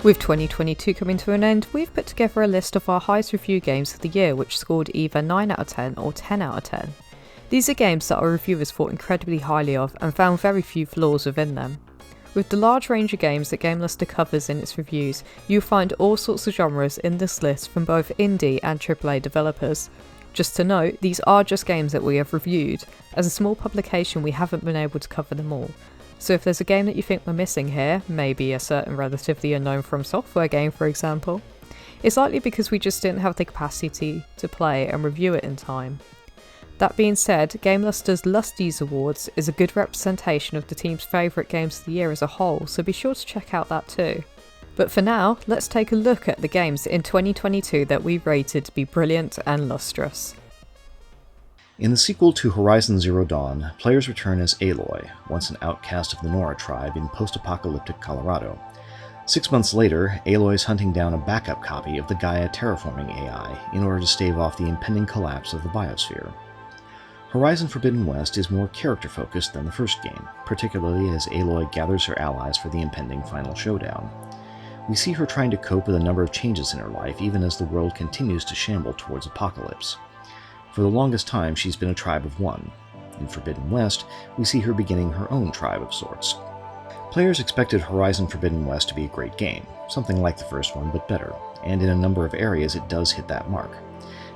With 2022 coming to an end, we've put together a list of our highest reviewed games of the year which scored either 9 out of 10 or 10 out of 10. These are games that our reviewers thought incredibly highly of and found very few flaws within them. With the large range of games that GameLuster covers in its reviews, you'll find all sorts of genres in this list from both indie and AAA developers. Just to note, these are just games that we have reviewed. As a small publication, we haven't been able to cover them all. So if there's a game that you think we're missing here, maybe a certain relatively unknown From Software game for example, it's likely because we just didn't have the capacity to play and review it in time. That being said, GameLuster's Lusties Awards is a good representation of the team's favourite games of the year as a whole, so be sure to check out that too. But for now, let's take a look at the games in 2022 that we rated to be brilliant and lustrous. In the sequel to Horizon Zero Dawn, players return as Aloy, once an outcast of the Nora tribe in post-apocalyptic Colorado. 6 months later, Aloy is hunting down a backup copy of the Gaia terraforming AI in order to stave off the impending collapse of the biosphere. Horizon Forbidden West is more character-focused than the first game, particularly as Aloy gathers her allies for the impending final showdown. We see her trying to cope with a number of changes in her life even as the world continues to shamble towards apocalypse. For the longest time, she's been a tribe of one. In Forbidden West, we see her beginning her own tribe of sorts. Players expected Horizon Forbidden West to be a great game, something like the first one but better, and in a number of areas it does hit that mark.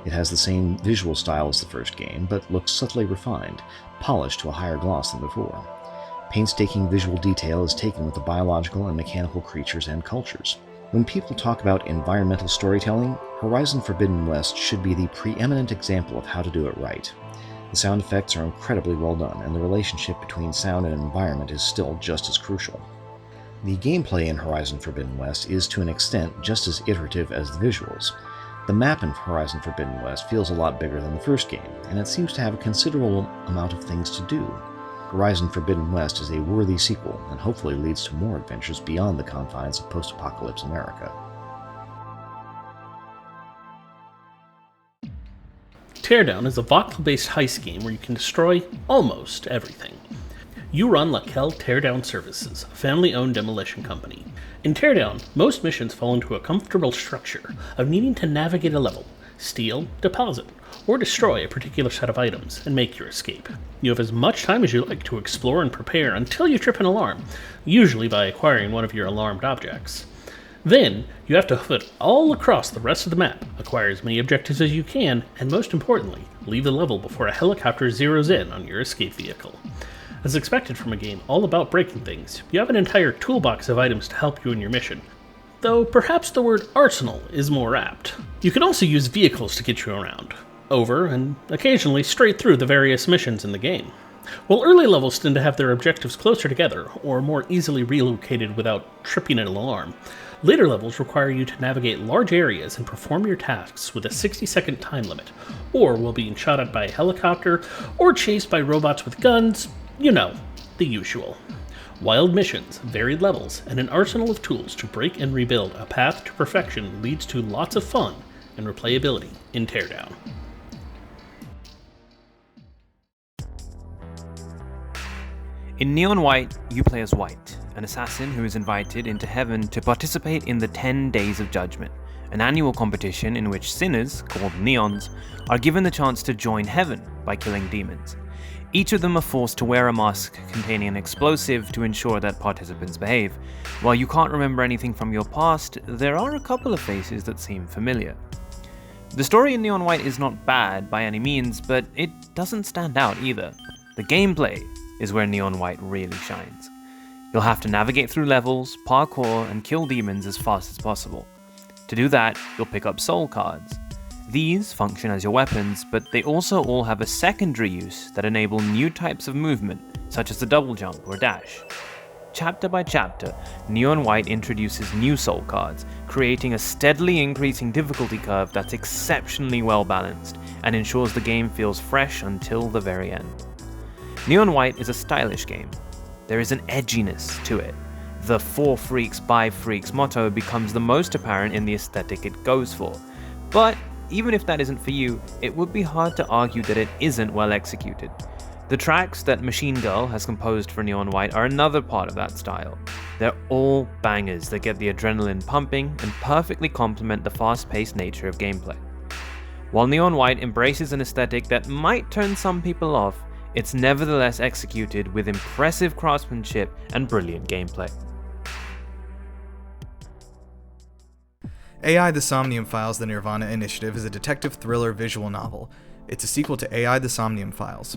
It has the same visual style as the first game, but looks subtly refined, polished to a higher gloss than before. Painstaking visual detail is taken with the biological and mechanical creatures and cultures. When people talk about environmental storytelling, Horizon Forbidden West should be the preeminent example of how to do it right. The sound effects are incredibly well done, and the relationship between sound and environment is still just as crucial. The gameplay in Horizon Forbidden West is to an extent just as iterative as the visuals. The map in Horizon Forbidden West feels a lot bigger than the first game, and it seems to have a considerable amount of things to do. Horizon Forbidden West is a worthy sequel, and hopefully leads to more adventures beyond the confines of post-apocalypse America. Teardown is a voxel-based heist game where you can destroy almost everything. You run Laquelle Teardown Services, a family-owned demolition company. In Teardown, most missions fall into a comfortable structure of needing to navigate a level, steal, deposit, or destroy a particular set of items and make your escape. You have as much time as you like to explore and prepare until you trip an alarm, usually by acquiring one of your alarmed objects. Then, you have to hoof it all across the rest of the map, acquire as many objectives as you can, and most importantly, leave the level before a helicopter zeroes in on your escape vehicle. As expected from a game all about breaking things, you have an entire toolbox of items to help you in your mission, though perhaps the word arsenal is more apt. You can also use vehicles to get you around, over and occasionally straight through the various missions in the game. While early levels tend to have their objectives closer together, or more easily relocated without tripping an alarm, later levels require you to navigate large areas and perform your tasks with a 60-second time limit, or while being shot at by a helicopter, or chased by robots with guns, you know, the usual. Wild missions, varied levels, and an arsenal of tools to break and rebuild a path to perfection leads to lots of fun and replayability in Teardown. In Neon White, you play as White, an assassin who is invited into heaven to participate in the 10 Days of Judgment, an annual competition in which sinners, called Neons, are given the chance to join heaven by killing demons. Each of them are forced to wear a mask containing an explosive to ensure that participants behave. While you can't remember anything from your past, there are a couple of faces that seem familiar. The story in Neon White is not bad by any means, but it doesn't stand out either. The gameplay is where Neon White really shines. You'll have to navigate through levels, parkour, and kill demons as fast as possible. To do that, you'll pick up soul cards. These function as your weapons, but they also all have a secondary use that enable new types of movement, such as the double jump or dash. Chapter by chapter, Neon White introduces new soul cards, creating a steadily increasing difficulty curve that's exceptionally well balanced, and ensures the game feels fresh until the very end. Neon White is a stylish game. There is an edginess to it. The 4 freaks by freaks motto becomes the most apparent in the aesthetic it goes for. But even if that isn't for you, it would be hard to argue that it isn't well executed. The tracks that Machine Girl has composed for Neon White are another part of that style. They're all bangers that get the adrenaline pumping and perfectly complement the fast-paced nature of gameplay. While Neon White embraces an aesthetic that might turn some people off, it's nevertheless executed with impressive craftsmanship and brilliant gameplay. AI The Somnium Files, the nirvanA Initiative is a detective thriller visual novel. It's a sequel to AI The Somnium Files.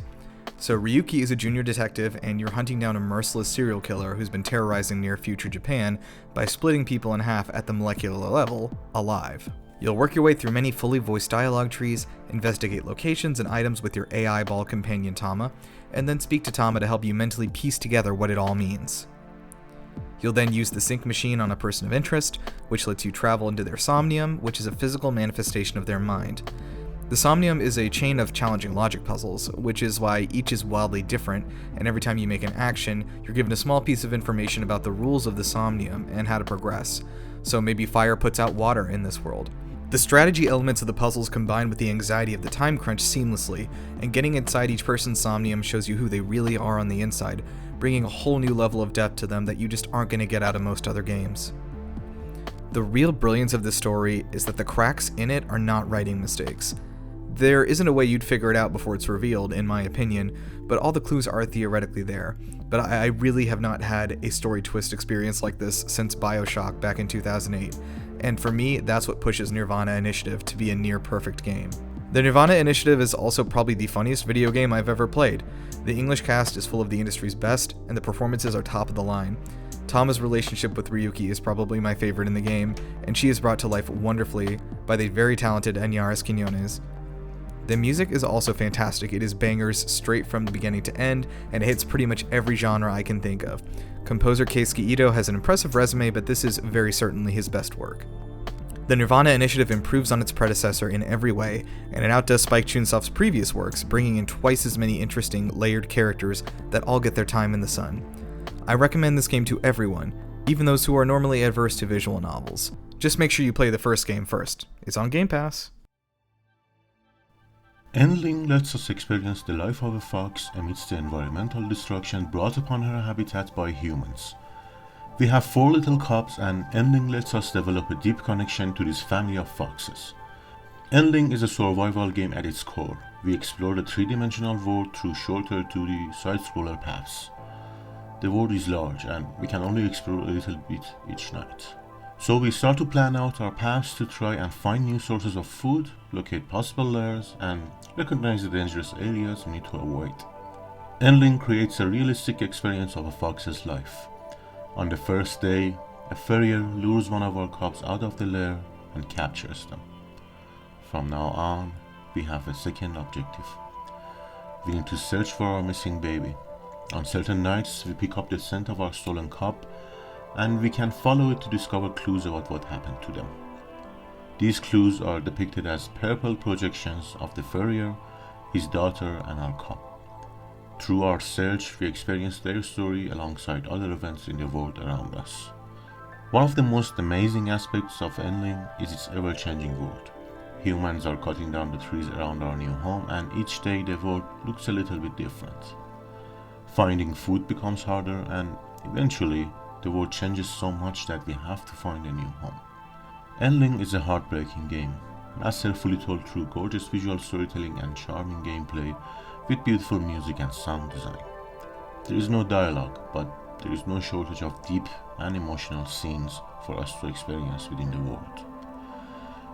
So Ryuki is a junior detective, and you're hunting down a merciless serial killer who's been terrorizing near-future Japan by splitting people in half at the molecular level, alive. You'll work your way through many fully voiced dialogue trees, investigate locations and items with your AI ball companion Tama, and then speak to Tama to help you mentally piece together what it all means. You'll then use the sync machine on a person of interest, which lets you travel into their somnium, which is a physical manifestation of their mind. The somnium is a chain of challenging logic puzzles, which is why each is wildly different, and every time you make an action, you're given a small piece of information about the rules of the somnium and how to progress. So maybe fire puts out water in this world. The strategy elements of the puzzles combine with the anxiety of the time crunch seamlessly, and getting inside each person's somnium shows you who they really are on the inside, bringing a whole new level of depth to them that you just aren't going to get out of most other games. The real brilliance of this story is that the cracks in it are not writing mistakes. There isn't a way you'd figure it out before it's revealed, in my opinion, but all the clues are theoretically there. But I really have not had a story twist experience like this since BioShock back in 2008, and for me, that's what pushes nirvanA Initiative to be a near-perfect game. The nirvanA Initiative is also probably the funniest video game I've ever played. The English cast is full of the industry's best, and the performances are top of the line. Tama's relationship with Ryuki is probably my favorite in the game, and she is brought to life wonderfully by the very talented Añares Quiñones. The music is also fantastic. It is bangers straight from the beginning to end, and it hits pretty much every genre I can think of. Composer Keisuke Ito has an impressive resume, but this is very certainly his best work. The nirvanA Initiative improves on its predecessor in every way, and it outdoes Spike Chunsoft's previous works, bringing in twice as many interesting, layered characters that all get their time in the sun. I recommend this game to everyone, even those who are normally adverse to visual novels. Just make sure you play the first game first. It's on Game Pass. Endling lets us experience the life of a fox amidst the environmental destruction brought upon her habitat by humans. We have 4 little cubs, and Endling lets us develop a deep connection to this family of foxes. Endling is a survival game at its core. We explore the 3-dimensional world through shorter 2D side-scroller paths. The world is large, and we can only explore a little bit each night. So we start to plan out our paths to try and find new sources of food, locate possible lairs, and recognize the dangerous areas we need to avoid. Endling creates a realistic experience of a fox's life. On the first day, a furrier lures one of our cubs out of the lair and captures them. From now on, we have a second objective. We need to search for our missing baby. On certain nights, we pick up the scent of our stolen cub, and we can follow it to discover clues about what happened to them. These clues are depicted as purple projections of the furrier, his daughter, and our cub. Through our search, we experience their story alongside other events in the world around us. One of the most amazing aspects of Endling is its ever-changing world. Humans are cutting down the trees around our new home, and each day the world looks a little bit different. Finding food becomes harder, and eventually the world changes so much that we have to find a new home. Endling is a heartbreaking game, masterfully told through gorgeous visual storytelling and charming gameplay with beautiful music and sound design. There is no dialogue, but there is no shortage of deep and emotional scenes for us to experience within the world.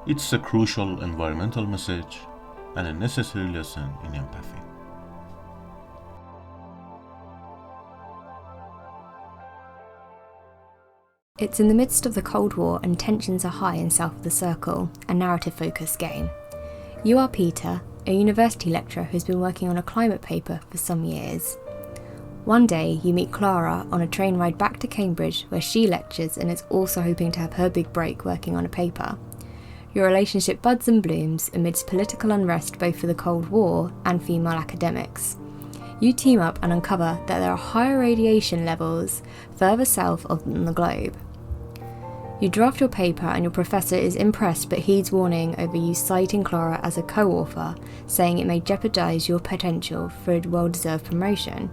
It's a crucial environmental message and a necessary lesson in empathy. It's in the midst of the Cold War and tensions are high in South of the Circle, a narrative-focused game. You are Peter, a university lecturer who's been working on a climate paper for some years. One day, you meet Clara on a train ride back to Cambridge where she lectures and is also hoping to have her big break working on a paper. Your relationship buds and blooms amidst political unrest both for the Cold War and female academics. You team up and uncover that there are higher radiation levels further south on the globe. You draft your paper and your professor is impressed but heeds warning over you citing Clara as a co-author, saying it may jeopardise your potential for a well-deserved promotion.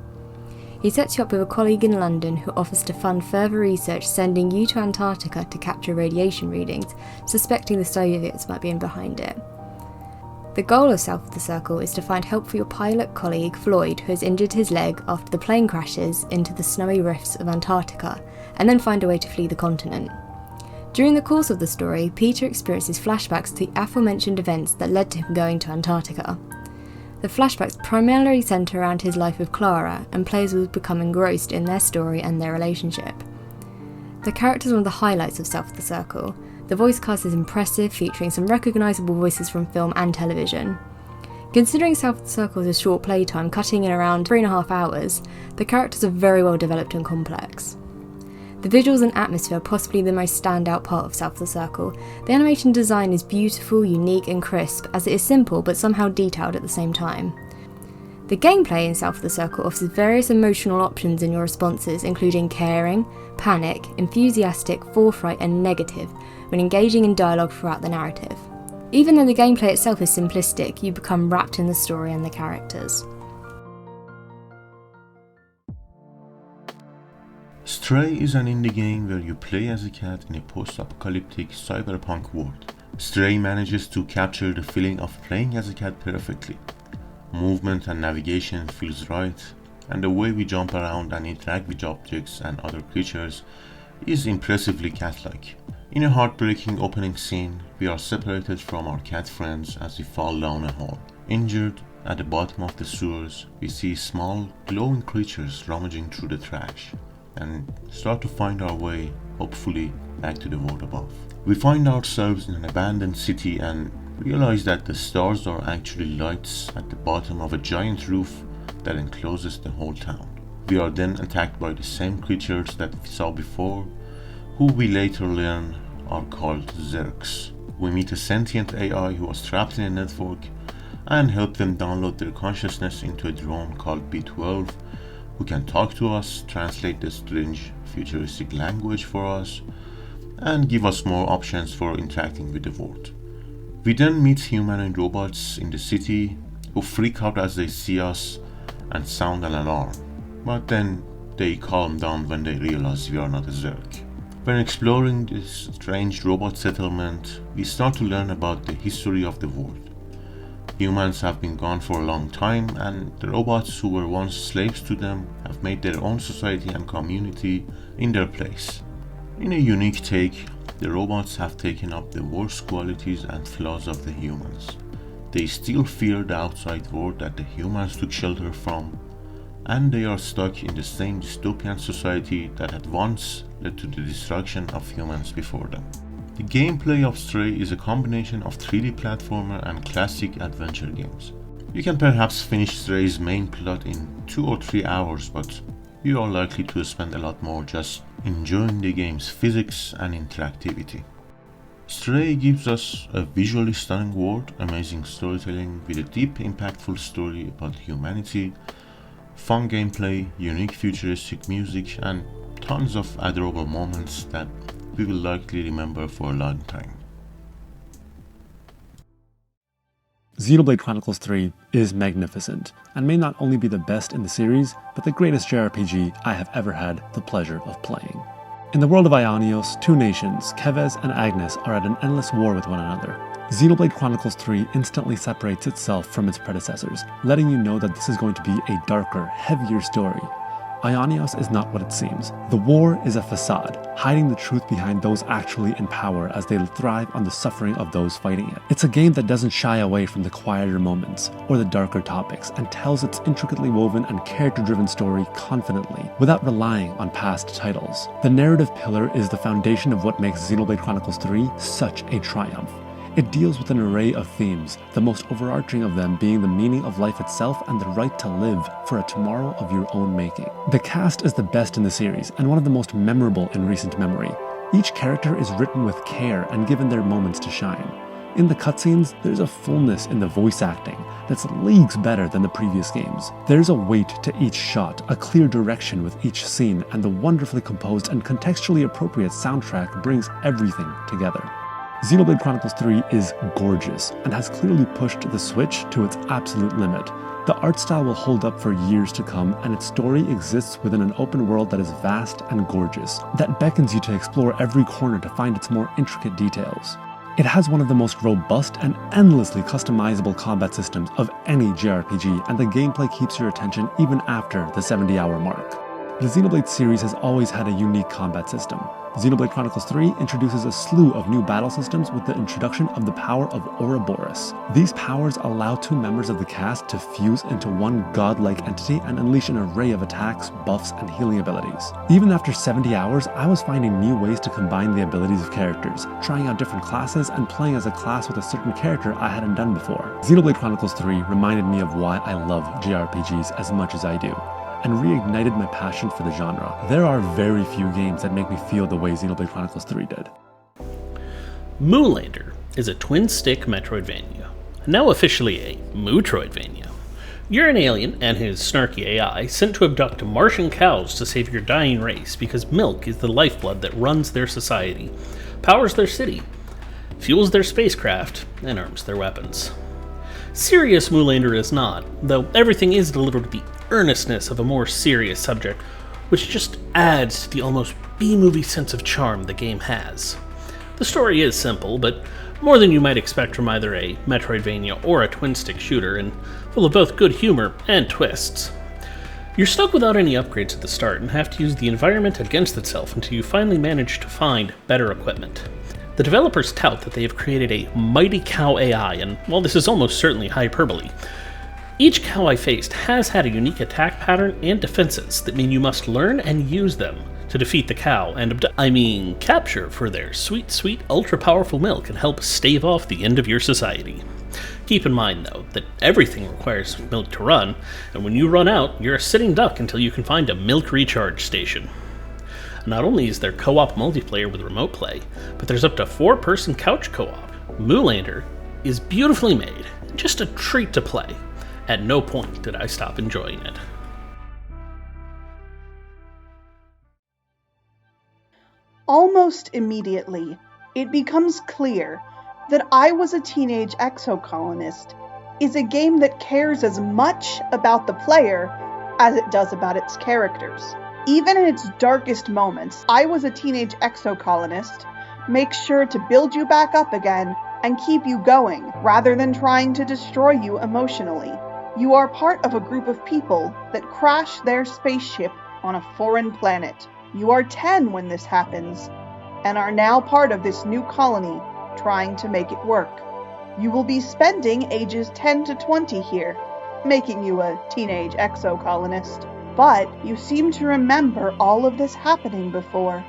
He sets you up with a colleague in London who offers to fund further research, sending you to Antarctica to capture radiation readings, suspecting the Soviets might be in behind it. The goal of South of the Circle is to find help for your pilot colleague Floyd, who has injured his leg after the plane crashes into the snowy rifts of Antarctica, and then find a way to flee the continent. During the course of the story, Peter experiences flashbacks to the aforementioned events that led to him going to Antarctica. The flashbacks primarily centre around his life with Clara, and players will become engrossed in their story and their relationship. The characters are one of the highlights of South of the Circle. The voice cast is impressive, featuring some recognisable voices from film and television. Considering South of the Circle is a short playtime, cutting in around 3.5 hours, the characters are very well developed and complex. The visuals and atmosphere are possibly the most standout part of South of the Circle. The animation design is beautiful, unique and crisp, as it is simple but somehow detailed at the same time. The gameplay in South of the Circle offers various emotional options in your responses, including caring, panic, enthusiastic, forthright and negative, when engaging in dialogue throughout the narrative. Even though the gameplay itself is simplistic, you become wrapped in the story and the characters. Stray is an indie game where you play as a cat in a post-apocalyptic cyberpunk world. Stray manages to capture the feeling of playing as a cat perfectly. Movement and navigation feels right, and the way we jump around and interact with objects and other creatures is impressively cat-like. In a heartbreaking opening scene, we are separated from our cat friends as we fall down a hole. Injured, at the bottom of the sewers, we see small, glowing creatures rummaging through the trash, and start to find our way, hopefully, back to the world above. We find ourselves in an abandoned city and realize that the stars are actually lights at the bottom of a giant roof that encloses the whole town. We are then attacked by the same creatures that we saw before, who we later learn are called Zergs. We meet a sentient AI who was trapped in a network and help them download their consciousness into a drone called B12, who can talk to us, translate the strange futuristic language for us, and give us more options for interacting with the world. We then meet human and robots in the city who freak out as they see us and sound an alarm, but then they calm down when they realize we are not a Zerg. When exploring this strange robot settlement, we start to learn about the history of the world. Humans have been gone for a long time, and the robots who were once slaves to them have made their own society and community in their place. In a unique take, the robots have taken up the worst qualities and flaws of the humans. They still fear the outside world that the humans took shelter from, and they are stuck in the same dystopian society that had once led to the destruction of humans before them. The gameplay of Stray is a combination of 3D platformer and classic adventure games. You can perhaps finish Stray's main plot in 2 or 3 hours, but you are likely to spend a lot more just enjoying the game's physics and interactivity. Stray gives us a visually stunning world, amazing storytelling with a deep, impactful story about humanity, fun gameplay, unique futuristic music, and tons of adorable moments that we will likely remember for a long time. Xenoblade Chronicles 3 is magnificent, and may not only be the best in the series, but the greatest JRPG I have ever had the pleasure of playing. In the world of Ionios, 2 nations, Kevez and Agnes, are at an endless war with one another. Xenoblade Chronicles 3 instantly separates itself from its predecessors, letting you know that this is going to be a darker, heavier story. Ionios is not what it seems. The war is a facade, hiding the truth behind those actually in power as they thrive on the suffering of those fighting it. It's a game that doesn't shy away from the quieter moments or the darker topics, and tells its intricately woven and character-driven story confidently, without relying on past titles. The narrative pillar is the foundation of what makes Xenoblade Chronicles 3 such a triumph. It deals with an array of themes, the most overarching of them being the meaning of life itself and the right to live for a tomorrow of your own making. The cast is the best in the series, and one of the most memorable in recent memory. Each character is written with care and given their moments to shine. In the cutscenes, there's a fullness in the voice acting that's leagues better than the previous games. There's a weight to each shot, a clear direction with each scene, and the wonderfully composed and contextually appropriate soundtrack brings everything together. Xenoblade Chronicles 3 is gorgeous, and has clearly pushed the Switch to its absolute limit. The art style will hold up for years to come, and its story exists within an open world that is vast and gorgeous, that beckons you to explore every corner to find its more intricate details. It has one of the most robust and endlessly customizable combat systems of any JRPG, and the gameplay keeps your attention even after the 70-hour mark. The Xenoblade series has always had a unique combat system. Xenoblade Chronicles 3 introduces a slew of new battle systems with the introduction of the power of Ouroboros. These powers allow two members of the cast to fuse into one godlike entity and unleash an array of attacks, buffs, and healing abilities. Even after 70 hours, I was finding new ways to combine the abilities of characters, trying out different classes, and playing as a class with a certain character I hadn't done before. Xenoblade Chronicles 3 reminded me of why I love JRPGs as much as I do, and reignited my passion for the genre. There are very few games that make me feel the way Xenoblade Chronicles 3 did. Moo Lander is a twin-stick Metroidvania, now officially a Mootroidvania. You're an alien and his snarky AI sent to abduct Martian cows to save your dying race because milk is the lifeblood that runs their society, powers their city, fuels their spacecraft, and arms their weapons. Serious Moo Lander is not, though everything is delivered with the earnestness of a more serious subject, which just adds to the almost B-movie sense of charm the game has. The story is simple, but more than you might expect from either a Metroidvania or a twin-stick shooter, and full of both good humor and twists. You're stuck without any upgrades at the start and have to use the environment against itself until you finally manage to find better equipment. The developers tout that they have created a mighty cow AI, and while this is almost certainly hyperbole, each cow I faced has had a unique attack pattern and defenses that mean you must learn and use them to defeat the cow and capture for their sweet, sweet, ultra-powerful milk and help stave off the end of your society. Keep in mind, though, that everything requires milk to run, and when you run out, you're a sitting duck until you can find a milk recharge station. Not only is there co-op multiplayer with remote play, but there's up to 4-person couch co-op. Moo Lander is beautifully made, just a treat to play. At no point did I stop enjoying it. Almost immediately, it becomes clear that I Was a Teenage Exocolonist is a game that cares as much about the player as it does about its characters. Even in its darkest moments, I Was a Teenage Exocolonist makes sure to build you back up again and keep you going, rather than trying to destroy you emotionally. You are part of a group of people that crash their spaceship on a foreign planet. You are 10 when this happens, and are now part of this new colony trying to make it work. You will be spending ages 10 to 20 here, making you a teenage exocolonist. But you seem to remember all of this happening before.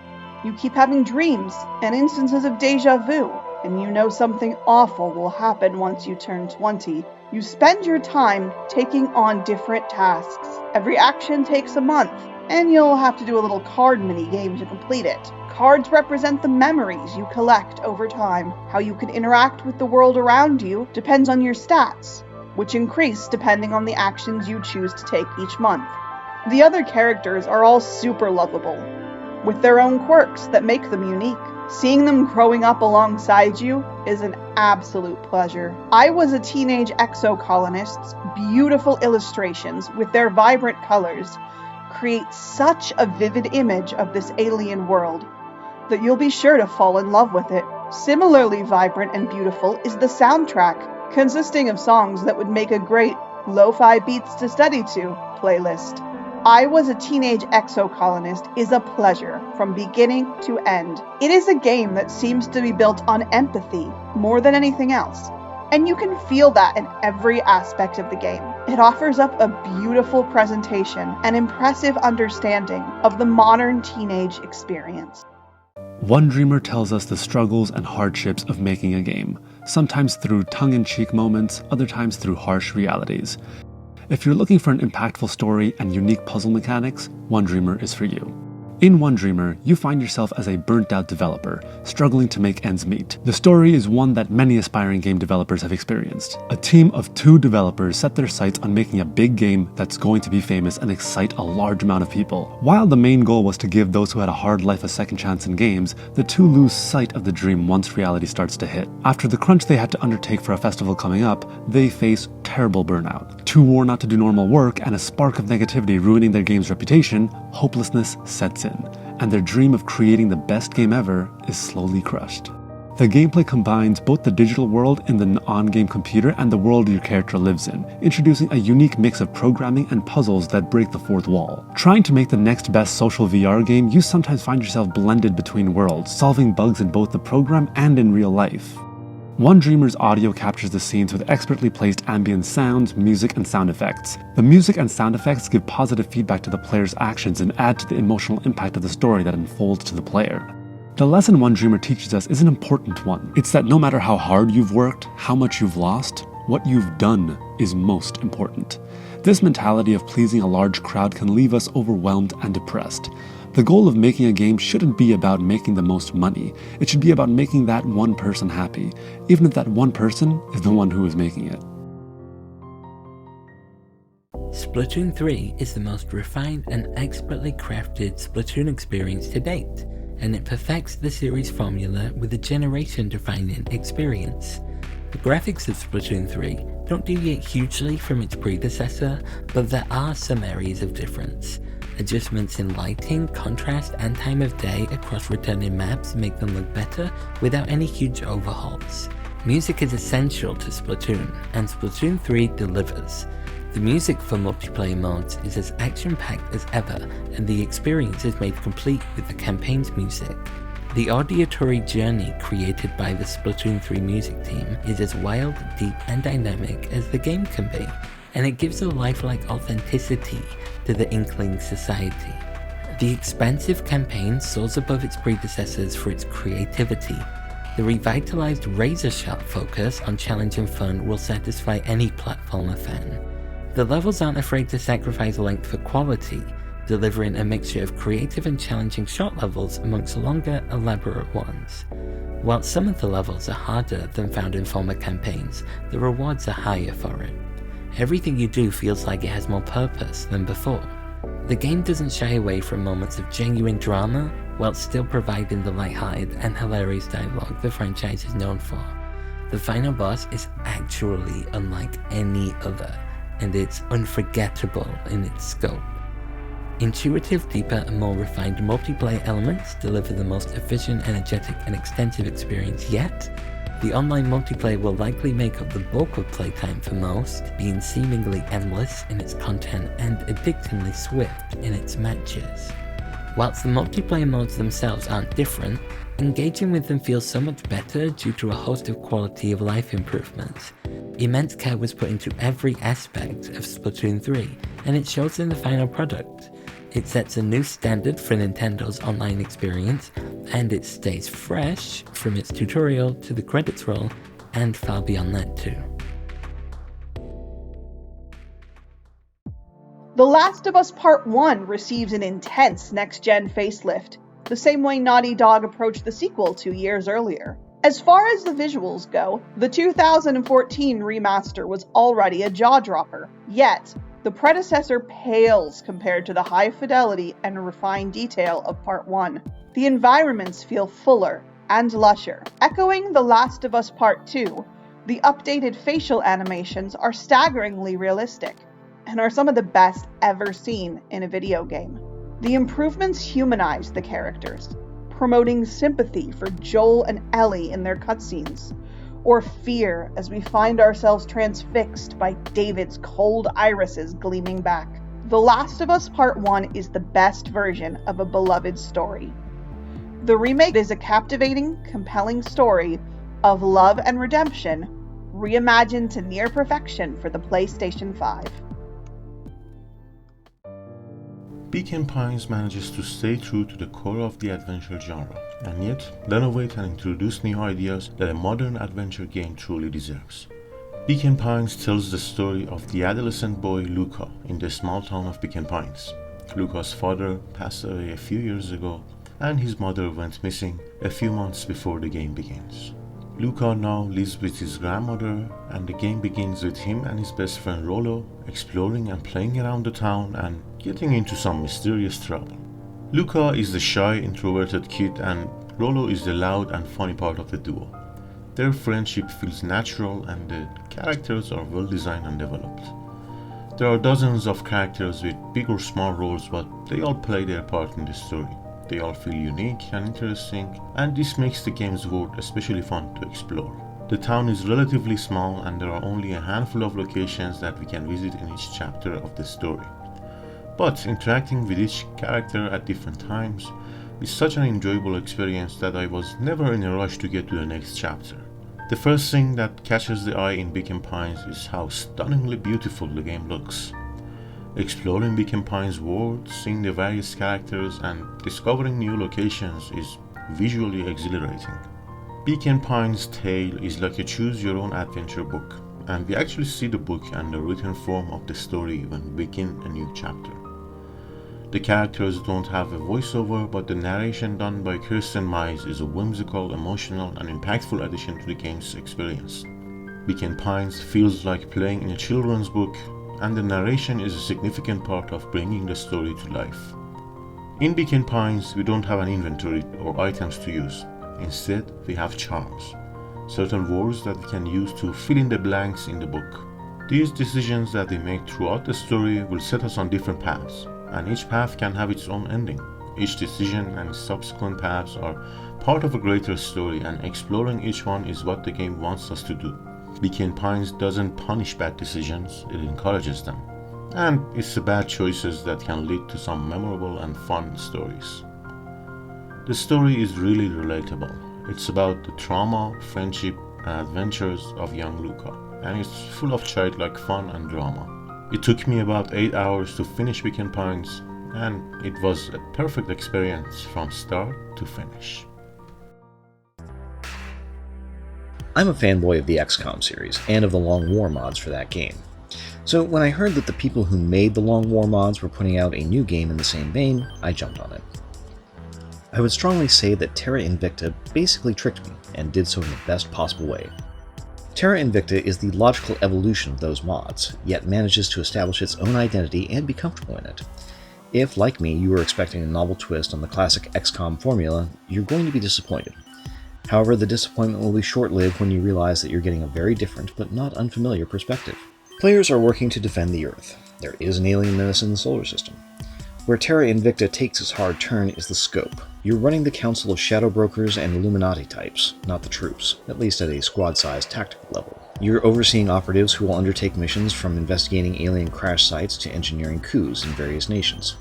You keep having dreams and instances of deja vu, and you know something awful will happen once you turn 20. You spend your time taking on different tasks. Every action takes a month, and you'll have to do a little card mini-game to complete it. Cards represent the memories you collect over time. How you can interact with the world around you depends on your stats, which increase depending on the actions you choose to take each month. The other characters are all super lovable, with their own quirks that make them unique. Seeing them growing up alongside you is an absolute pleasure. I Was a Teenage Exocolonist's beautiful illustrations with their vibrant colors create such a vivid image of this alien world that you'll be sure to fall in love with it. Similarly vibrant and beautiful is the soundtrack, consisting of songs that would make a great lo-fi beats to study to playlist. I Was a Teenage Exocolonist is a pleasure from beginning to end. It is a game that seems to be built on empathy more than anything else, and you can feel that in every aspect of the game. It offers up a beautiful presentation and impressive understanding of the modern teenage experience. One Dreamer tells us the struggles and hardships of making a game, sometimes through tongue-in-cheek moments, other times through harsh realities. If you're looking for an impactful story and unique puzzle mechanics, One Dreamer is for you. In One Dreamer, you find yourself as a burnt-out developer, struggling to make ends meet. The story is one that many aspiring game developers have experienced. A team of 2 developers set their sights on making a big game that's going to be famous and excite a large amount of people. While the main goal was to give those who had a hard life a second chance in games, the 2 lose sight of the dream once reality starts to hit. After the crunch they had to undertake for a festival coming up, they face terrible burnout. Too worn out to do normal work and a spark of negativity ruining their game's reputation, hopelessness sets in, and their dream of creating the best game ever is slowly crushed. The gameplay combines both the digital world in the on-game computer and the world your character lives in, introducing a unique mix of programming and puzzles that break the fourth wall. Trying to make the next best social VR game, you sometimes find yourself blended between worlds, solving bugs in both the program and in real life. One Dreamer's audio captures the scenes with expertly placed ambient sounds, music, and sound effects. The music and sound effects give positive feedback to the player's actions and add to the emotional impact of the story that unfolds to the player. The lesson One Dreamer teaches us is an important one. It's that no matter how hard you've worked, how much you've lost, what you've done is most important. This mentality of pleasing a large crowd can leave us overwhelmed and depressed. The goal of making a game shouldn't be about making the most money. It should be about making that one person happy, even if that one person is the one who is making it. Splatoon 3 is the most refined and expertly crafted Splatoon experience to date, and it perfects the series formula with a generation-defining experience. The graphics of Splatoon 3 don't deviate hugely from its predecessor, but there are some areas of difference. Adjustments in lighting, contrast, and time of day across returning maps make them look better without any huge overhauls. Music is essential to Splatoon, and Splatoon 3 delivers. The music for multiplayer modes is as action-packed as ever, and the experience is made complete with the campaign's music. The auditory journey created by the Splatoon 3 music team is as wild, deep, and dynamic as the game can be, and it gives a lifelike authenticity to the Inkling society. The expansive campaign soars above its predecessors for its creativity. The revitalized razor-sharp focus on challenge and fun will satisfy any platformer fan. The levels aren't afraid to sacrifice length for quality, delivering a mixture of creative and challenging short levels amongst longer, elaborate ones. While some of the levels are harder than found in former campaigns, the rewards are higher for it. Everything you do feels like it has more purpose than before. The game doesn't shy away from moments of genuine drama, while still providing the lighthearted and hilarious dialogue the franchise is known for. The final boss is actually unlike any other, and it's unforgettable in its scope. Intuitive, deeper, and more refined multiplayer elements deliver the most efficient, energetic, and extensive experience yet. The online multiplayer will likely make up the bulk of playtime for most, being seemingly endless in its content and addictingly swift in its matches. Whilst the multiplayer modes themselves aren't different, engaging with them feels so much better due to a host of quality of life improvements. Immense care was put into every aspect of Splatoon 3, and it shows in the final product. It sets a new standard for Nintendo's online experience, and it stays fresh from its tutorial to the credits roll, and far beyond that too. The Last of Us Part 1 receives an intense next-gen facelift, the same way Naughty Dog approached the sequel 2 years earlier. As far as the visuals go, the 2014 remaster was already a jaw-dropper, yet the predecessor pales compared to the high fidelity and refined detail of Part 1. The environments feel fuller and lusher. Echoing The Last of Us Part 2, the updated facial animations are staggeringly realistic, and are some of the best ever seen in a video game. The improvements humanize the characters, promoting sympathy for Joel and Ellie in their cutscenes, or fear as we find ourselves transfixed by David's cold irises gleaming back. The Last of Us Part 1 is the best version of a beloved story. The remake is a captivating, compelling story of love and redemption, reimagined to near perfection for the PlayStation 5. Beacon Pines manages to stay true to the core of the adventure genre, and yet renovate and introduce new ideas that a modern adventure game truly deserves. Beacon Pines tells the story of the adolescent boy Luca in the small town of Beacon Pines. Luca's father passed away a few years ago, and his mother went missing a few months before the game begins. Luca now lives with his grandmother, and the game begins with him and his best friend Rollo exploring and playing around the town and getting into some mysterious trouble. Luca is the shy, introverted kid, and Rollo is the loud and funny part of the duo. Their friendship feels natural, and the characters are well designed and developed. There are dozens of characters with big or small roles, but they all play their part in the story. They all feel unique and interesting, and this makes the game's world especially fun to explore. The town is relatively small, and there are only a handful of locations that we can visit in each chapter of the story. But interacting with each character at different times is such an enjoyable experience that I was never in a rush to get to the next chapter. The first thing that catches the eye in Beacon Pines is how stunningly beautiful the game looks. Exploring Beacon Pines' world, seeing the various characters, and discovering new locations is visually exhilarating. Beacon Pines' tale is like a choose-your-own-adventure book, and we actually see the book and the written form of the story when we begin a new chapter. The characters don't have a voiceover, but the narration done by Kirsten Mize is a whimsical, emotional, and impactful addition to the game's experience. Beacon Pines feels like playing in a children's book, and the narration is a significant part of bringing the story to life. In Beacon Pines, we don't have an inventory or items to use. Instead, we have charms, certain words that we can use to fill in the blanks in the book. These decisions that we make throughout the story will set us on different paths, and each path can have its own ending. Each decision and subsequent paths are part of a greater story, and exploring each one is what the game wants us to do. Beacon Pines doesn't punish bad decisions, it encourages them. And it's the bad choices that can lead to some memorable and fun stories. The story is really relatable. It's about the trauma, friendship, and adventures of young Luca, and it's full of childlike fun and drama. It took me about 8 hours to finish Beacon Pines, and it was a perfect experience from start to finish. I'm a fanboy of the XCOM series, and of the Long War mods for that game. So when I heard that the people who made the Long War mods were putting out a new game in the same vein, I jumped on it. I would strongly say that Terra Invicta basically tricked me, and did so in the best possible way. Terra Invicta is the logical evolution of those mods, yet manages to establish its own identity and be comfortable in it. If, like me, you were expecting a novel twist on the classic XCOM formula, you're going to be disappointed. However, the disappointment will be short-lived when you realize that you're getting a very different but not unfamiliar perspective. Players are working to defend the Earth. There is an alien menace in the solar system. Where Terra Invicta takes its hard turn is the scope. You're running the Council of Shadow Brokers and Illuminati types, not the troops, at least at a squad-sized tactical level. You're overseeing operatives who will undertake missions from investigating alien crash sites to engineering coups in various nations.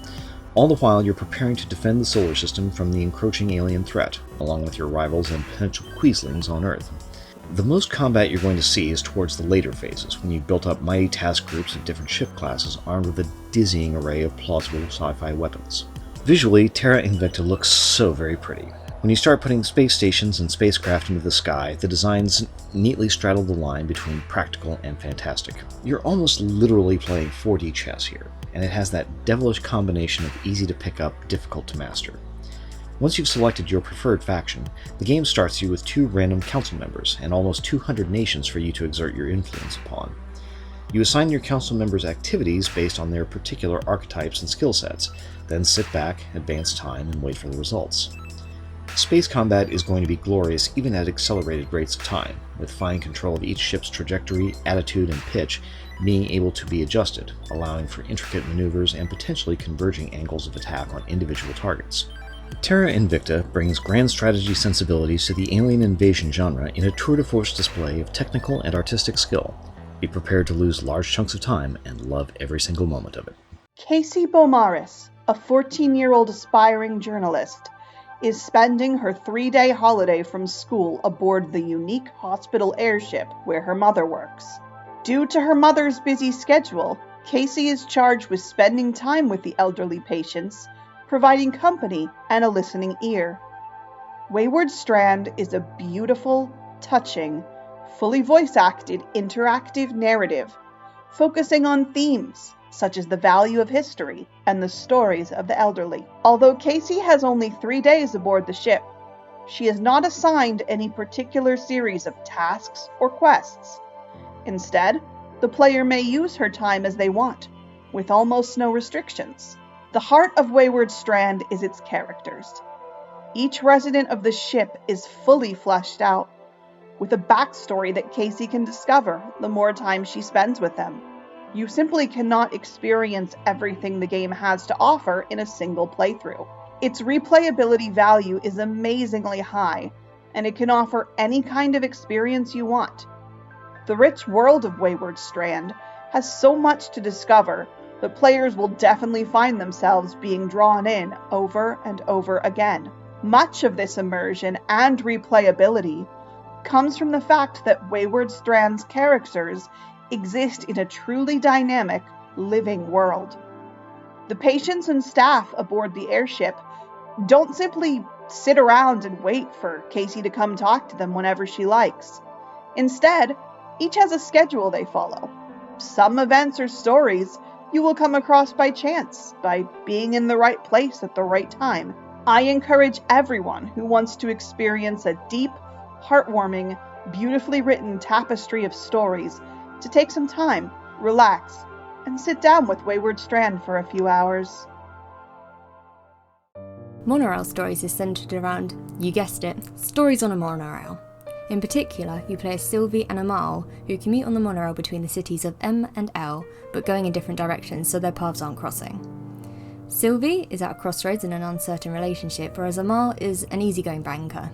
All the while, you're preparing to defend the solar system from the encroaching alien threat, along with your rivals and potential Queaslings on Earth. The most combat you're going to see is towards the later phases, when you've built up mighty task groups of different ship classes armed with a dizzying array of plausible sci-fi weapons. Visually, Terra Invicta looks so very pretty. When you start putting space stations and spacecraft into the sky, the designs neatly straddle the line between practical and fantastic. You're almost literally playing 4D chess here, and it has that devilish combination of easy to pick up, difficult to master. Once you've selected your preferred faction, the game starts you with 2 random council members and almost 200 nations for you to exert your influence upon. You assign your council members activities based on their particular archetypes and skill sets, then sit back, advance time, and wait for the results. Space combat is going to be glorious even at accelerated rates of time, with fine control of each ship's trajectory, attitude, and pitch being able to be adjusted, allowing for intricate maneuvers and potentially converging angles of attack on individual targets. Terra Invicta brings grand strategy sensibilities to the alien invasion genre in a tour de force display of technical and artistic skill. Be prepared to lose large chunks of time and love every single moment of it. Casey Beaumaris, a 14-year-old aspiring journalist, is spending her 3-day holiday from school aboard the unique hospital airship where her mother works. Due to her mother's busy schedule, Casey is charged with spending time with the elderly patients, providing company and a listening ear. Wayward Strand is a beautiful, touching, fully voice-acted interactive narrative, focusing on themes such as the value of history and the stories of the elderly. Although Casey has only 3 days aboard the ship, she is not assigned any particular series of tasks or quests. Instead, the player may use her time as they want, with almost no restrictions. The heart of Wayward Strand is its characters. Each resident of the ship is fully fleshed out, with a backstory that Casey can discover the more time she spends with them. You simply cannot experience everything the game has to offer in a single playthrough. Its replayability value is amazingly high, and it can offer any kind of experience you want. The rich world of Wayward Strand has so much to discover that players will definitely find themselves being drawn in over and over again. Much of this immersion and replayability comes from the fact that Wayward Strand's characters exist in a truly dynamic, living world. The patients and staff aboard the airship don't simply sit around and wait for Casey to come talk to them whenever she likes. Instead, each has a schedule they follow. Some events or stories you will come across by chance, by being in the right place at the right time. I encourage everyone who wants to experience a deep, heartwarming, beautifully written tapestry of stories to take some time, relax, and sit down with Wayward Strand for a few hours. Monorail Stories is centred around, you guessed it, stories on a monorail. In particular, you play as Sylvie and Amal, who commute on the monorail between the cities of M and L, but going in different directions so their paths aren't crossing. Sylvie is at a crossroads in an uncertain relationship, whereas Amal is an easygoing banker.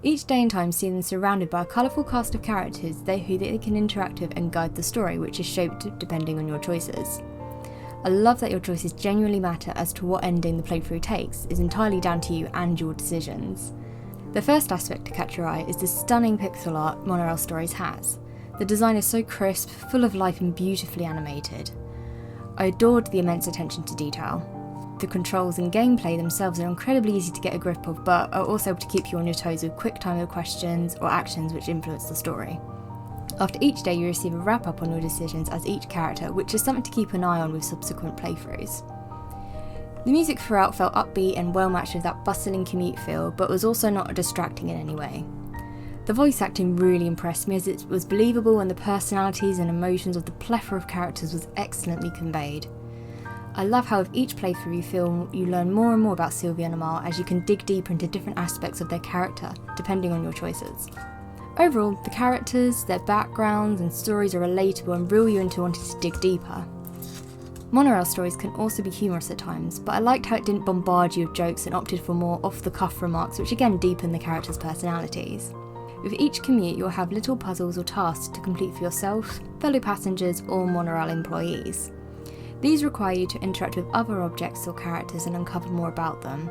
Each day and time see them surrounded by a colourful cast of characters who they can interact with and guide the story, which is shaped depending on your choices. I love that your choices genuinely matter as to what ending the playthrough takes is entirely down to you and your decisions. The first aspect to catch your eye is the stunning pixel art Monorail Stories has. The design is so crisp, full of life and beautifully animated. I adored the immense attention to detail. The controls and gameplay themselves are incredibly easy to get a grip of, but are also able to keep you on your toes with quick timed questions or actions which influence the story. After each day you receive a wrap up on your decisions as each character, which is something to keep an eye on with subsequent playthroughs. The music throughout felt upbeat and well matched with that bustling commute feel, but was also not distracting in any way. The voice acting really impressed me as it was believable and the personalities and emotions of the plethora of characters was excellently conveyed. I love how with each playthrough you learn more and more about Sylvie and Amal as you can dig deeper into different aspects of their character, depending on your choices. Overall, the characters, their backgrounds and stories are relatable and reel you into wanting to dig deeper. Monorail Stories can also be humorous at times, but I liked how it didn't bombard you with jokes and opted for more off-the-cuff remarks which again deepen the characters' personalities. With each commute you'll have little puzzles or tasks to complete for yourself, fellow passengers or monorail employees. These require you to interact with other objects or characters and uncover more about them.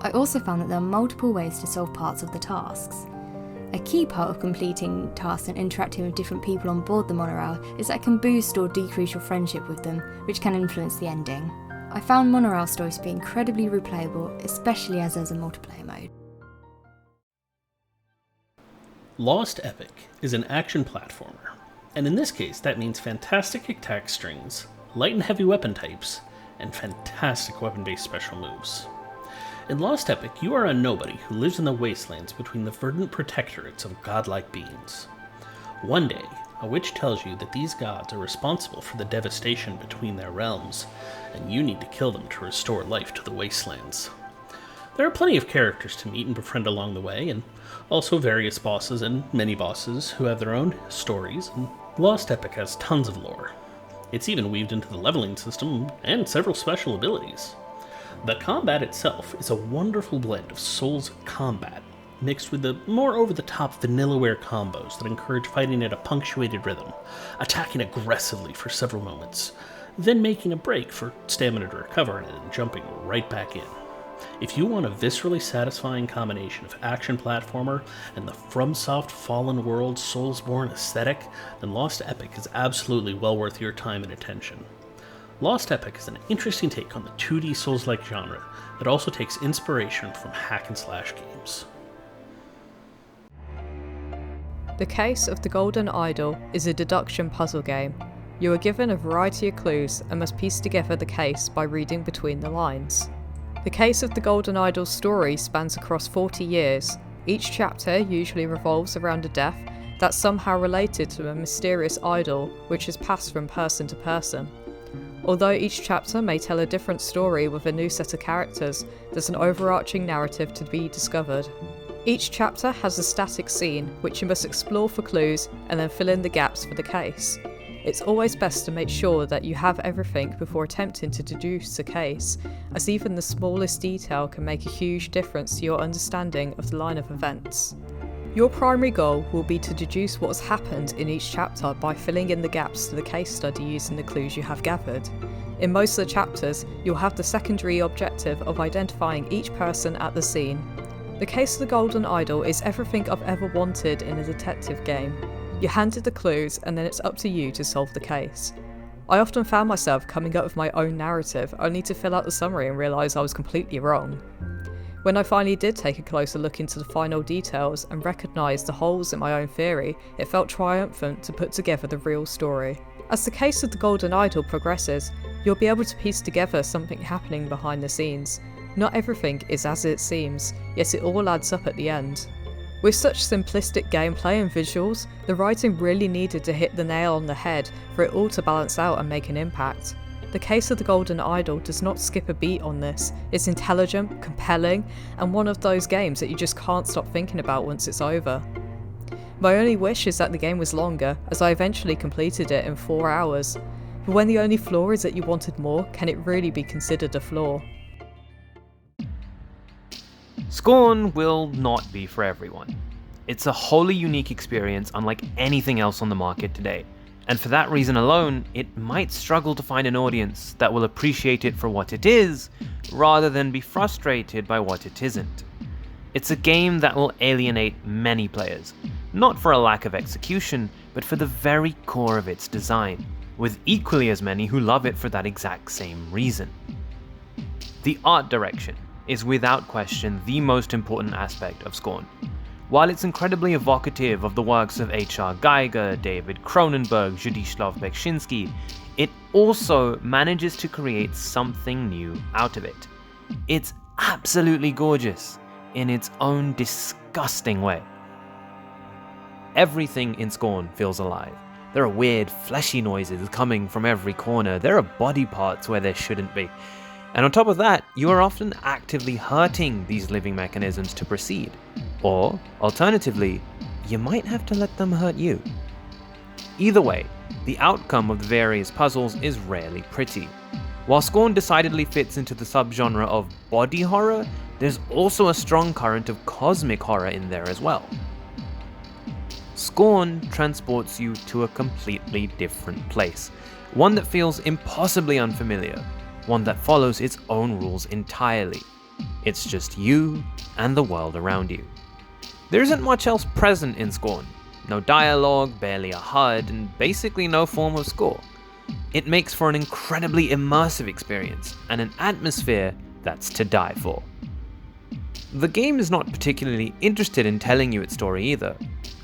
I also found that there are multiple ways to solve parts of the tasks. A key part of completing tasks and interacting with different people on board the monorail is that it can boost or decrease your friendship with them, which can influence the ending. I found Monorail Stories to be incredibly replayable, especially as there's a multiplayer mode. Lost Epic is an action platformer, and in this case that means fantastic attack strings, light and heavy weapon types, and fantastic weapon-based special moves. In Lost Epic, you are a nobody who lives in the wastelands between the verdant protectorates of godlike beings. One day, a witch tells you that these gods are responsible for the devastation between their realms, and you need to kill them to restore life to the wastelands. There are plenty of characters to meet and befriend along the way, and also various bosses and mini-bosses who have their own stories, and Lost Epic has tons of lore. It's even weaved into the leveling system and several special abilities. The combat itself is a wonderful blend of Souls combat, mixed with the more over-the-top vanillaware combos that encourage fighting at a punctuated rhythm, attacking aggressively for several moments, then making a break for stamina to recover and then jumping right back in. If you want a viscerally satisfying combination of action platformer and the FromSoft Fallen World Soulsborne aesthetic, then Lost Epic is absolutely well worth your time and attention. Lost Epic is an interesting take on the 2D Souls-like genre that also takes inspiration from hack-and-slash games. The Case of the Golden Idol is a deduction puzzle game. You are given a variety of clues and must piece together the case by reading between the lines. The case of the Golden Idol's story spans across 40 years. Each chapter usually revolves around a death that's somehow related to a mysterious idol which has passed from person to person. Although each chapter may tell a different story with a new set of characters, there's an overarching narrative to be discovered. Each chapter has a static scene which you must explore for clues and then fill in the gaps for the case. It's always best to make sure that you have everything before attempting to deduce a case, as even the smallest detail can make a huge difference to your understanding of the line of events. Your primary goal will be to deduce what has happened in each chapter by filling in the gaps to the case study using the clues you have gathered. In most of the chapters, you'll have the secondary objective of identifying each person at the scene. The case of the Golden Idol is everything I've ever wanted in a detective game. You're handed the clues and then it's up to you to solve the case. I often found myself coming up with my own narrative only to fill out the summary and realise I was completely wrong. When I finally did take a closer look into the final details and recognised the holes in my own theory, it felt triumphant to put together the real story. As the case of the Golden Idol progresses, you'll be able to piece together something happening behind the scenes. Not everything is as it seems, yet it all adds up at the end. With such simplistic gameplay and visuals, the writing really needed to hit the nail on the head for it all to balance out and make an impact. The case of the Golden Idol does not skip a beat on this. It's intelligent, compelling, and one of those games that you just can't stop thinking about once it's over. My only wish is that the game was longer, as I eventually completed it in 4 hours. But when the only flaw is that you wanted more, can it really be considered a flaw? Scorn will not be for everyone. It's a wholly unique experience unlike anything else on the market today, and for that reason alone, it might struggle to find an audience that will appreciate it for what it is, rather than be frustrated by what it isn't. It's a game that will alienate many players, not for a lack of execution, but for the very core of its design, with equally as many who love it for that exact same reason. The art direction is without question the most important aspect of Scorn. While it's incredibly evocative of the works of H.R. Giger, David Cronenberg, Zdzisław Beksiński, it also manages to create something new out of it. It's absolutely gorgeous in its own disgusting way. Everything in Scorn feels alive. There are weird, fleshy noises coming from every corner. There are body parts where there shouldn't be. And on top of that, you are often actively hurting these living mechanisms to proceed. Or, alternatively, you might have to let them hurt you. Either way, the outcome of the various puzzles is rarely pretty. While Scorn decidedly fits into the subgenre of body horror, there's also a strong current of cosmic horror in there as well. Scorn transports you to a completely different place, one that feels impossibly unfamiliar, one that follows its own rules entirely. It's just you and the world around you. There isn't much else present in Scorn. No dialogue, barely a HUD, and basically no form of score. It makes for an incredibly immersive experience, and an atmosphere that's to die for. The game is not particularly interested in telling you its story either.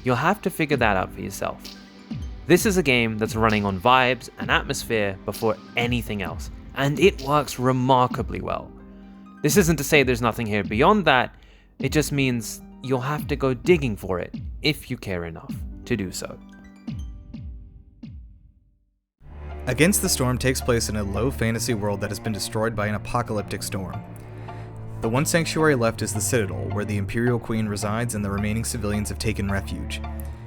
You'll have to figure that out for yourself. This is a game that's running on vibes and atmosphere before anything else, and it works remarkably well. This isn't to say there's nothing here beyond that, it just means you'll have to go digging for it if you care enough to do so. Against the Storm takes place in a low fantasy world that has been destroyed by an apocalyptic storm. The one sanctuary left is the Citadel, where the Imperial Queen resides and the remaining civilians have taken refuge.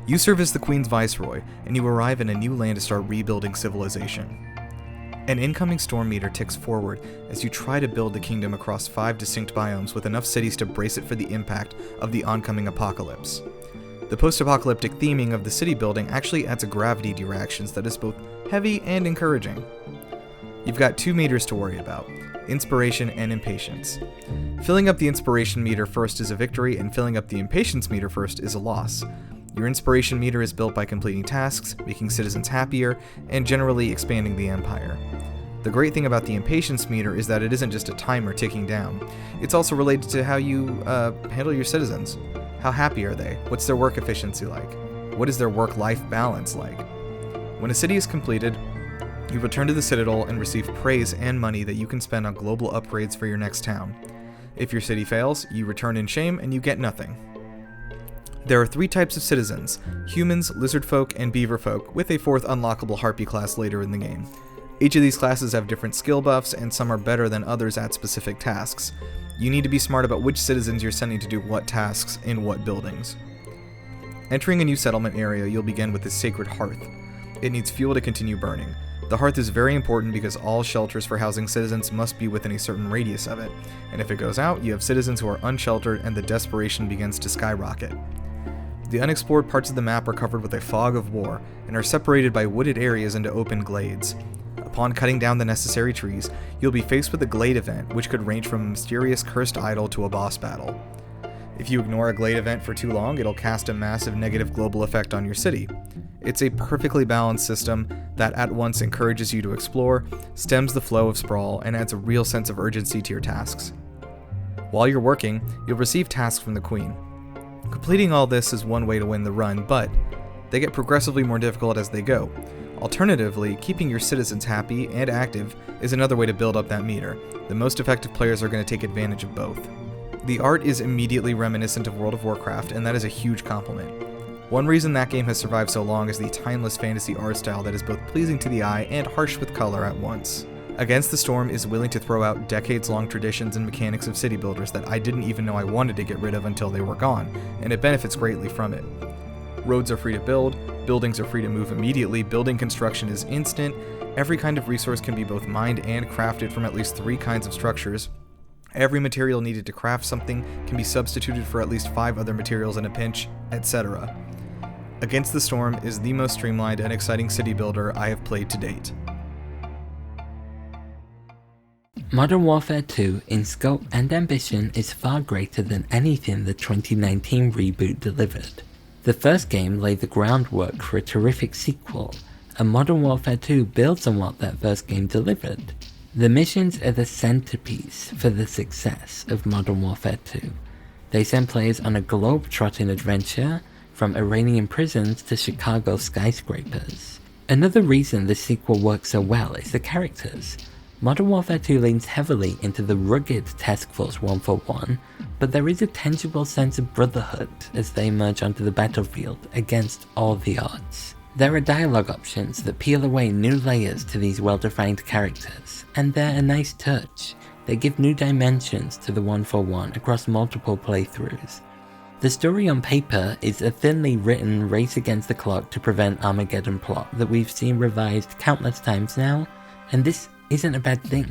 You serve as the Queen's Viceroy, and you arrive in a new land to start rebuilding civilization. An incoming storm meter ticks forward as you try to build the kingdom across 5 distinct biomes with enough cities to brace it for the impact of the oncoming apocalypse. The post-apocalyptic theming of the city building actually adds a gravity directions that is both heavy and encouraging. You've got 2 meters to worry about: inspiration and impatience. Filling up the inspiration meter first is a victory, and filling up the impatience meter first is a loss. Your inspiration meter is built by completing tasks, making citizens happier, and generally expanding the empire. The great thing about the impatience meter is that it isn't just a timer ticking down. It's also related to how you handle your citizens. How happy are they? What's their work efficiency like? What is their work-life balance like? When a city is completed, You return to the Citadel and receive praise and money that you can spend on global upgrades for your next town. If your city fails, you return in shame and you get nothing. There are 3 types of citizens: humans, lizard folk, and beaver folk, with a 4th unlockable harpy class later in the game. Each of these classes have different skill buffs, and some are better than others at specific tasks. You need to be smart about which citizens you're sending to do what tasks in what buildings. Entering a new settlement area, you'll begin with the Sacred Hearth. It needs fuel to continue burning. The hearth is very important because all shelters for housing citizens must be within a certain radius of it, and if it goes out, you have citizens who are unsheltered and the desperation begins to skyrocket. The unexplored parts of the map are covered with a fog of war and are separated by wooded areas into open glades. Upon cutting down the necessary trees, you'll be faced with a glade event, which could range from a mysterious cursed idol to a boss battle. If you ignore a glade event for too long, it'll cast a massive negative global effect on your city. It's a perfectly balanced system that at once encourages you to explore, stems the flow of sprawl, and adds a real sense of urgency to your tasks. While you're working, you'll receive tasks from the Queen. Completing all this is one way to win the run, but they get progressively more difficult as they go. Alternatively, keeping your citizens happy and active is another way to build up that meter. The most effective players are going to take advantage of both. The art is immediately reminiscent of World of Warcraft, and that is a huge compliment. One reason that game has survived so long is the timeless fantasy art style that is both pleasing to the eye and harsh with color at once. Against the Storm is willing to throw out decades-long traditions and mechanics of city builders that I didn't even know I wanted to get rid of until they were gone, and it benefits greatly from it. Roads are free to build, buildings are free to move immediately, building construction is instant, every kind of resource can be both mined and crafted from at least 3 kinds of structures. Every material needed to craft something can be substituted for at least 5 other materials in a pinch, etc. Against the Storm is the most streamlined and exciting city builder I have played to date. Modern Warfare 2 in scope and ambition is far greater than anything the 2019 reboot delivered. The first game laid the groundwork for a terrific sequel, and Modern Warfare 2 builds on what that first game delivered. The missions are the centerpiece for the success of Modern Warfare 2. They send players on a globe-trotting adventure, from Iranian prisons to Chicago skyscrapers. Another reason the sequel works so well is the characters. Modern Warfare 2 leans heavily into the rugged Task Force 141, but there is a tangible sense of brotherhood as they emerge onto the battlefield against all the odds. There are dialogue options that peel away new layers to these well-defined characters, and they're a nice touch. They give new dimensions to the 141 across multiple playthroughs. The story on paper is a thinly written race against the clock to prevent Armageddon plot that we've seen revised countless times now, and this isn't a bad thing.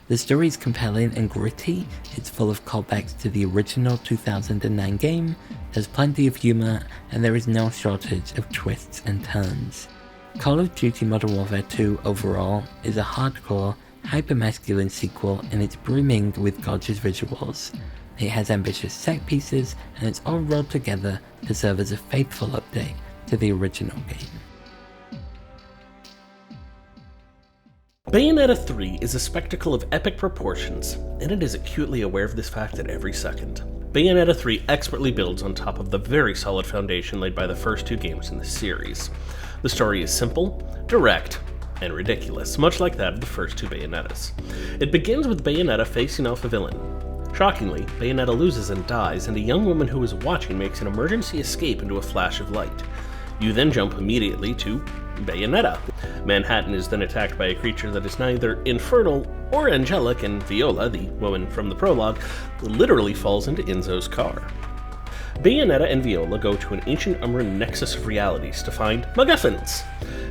The story is compelling and gritty, it's full of callbacks to the original 2009 game, there's plenty of humour, and there is no shortage of twists and turns. Call of Duty Modern Warfare 2 overall is a hardcore, hyper-masculine sequel, and it's brimming with gorgeous visuals. It has ambitious set pieces, and it's all rolled together to serve as a faithful update to the original game. Bayonetta 3 is a spectacle of epic proportions, and it is acutely aware of this fact at every second. Bayonetta 3 expertly builds on top of the very solid foundation laid by the first 2 games in the series. The story is simple, direct, and ridiculous, much like that of the first 2 Bayonettas. It begins with Bayonetta facing off a villain. Shockingly, Bayonetta loses and dies, and a young woman who is watching makes an emergency escape into a flash of light. You then jump immediately to Bayonetta. Manhattan is then attacked by a creature that is neither infernal or angelic, and Viola, the woman from the prologue, literally falls into Enzo's car. Bayonetta and Viola go to an ancient Umbran nexus of realities to find MacGuffins.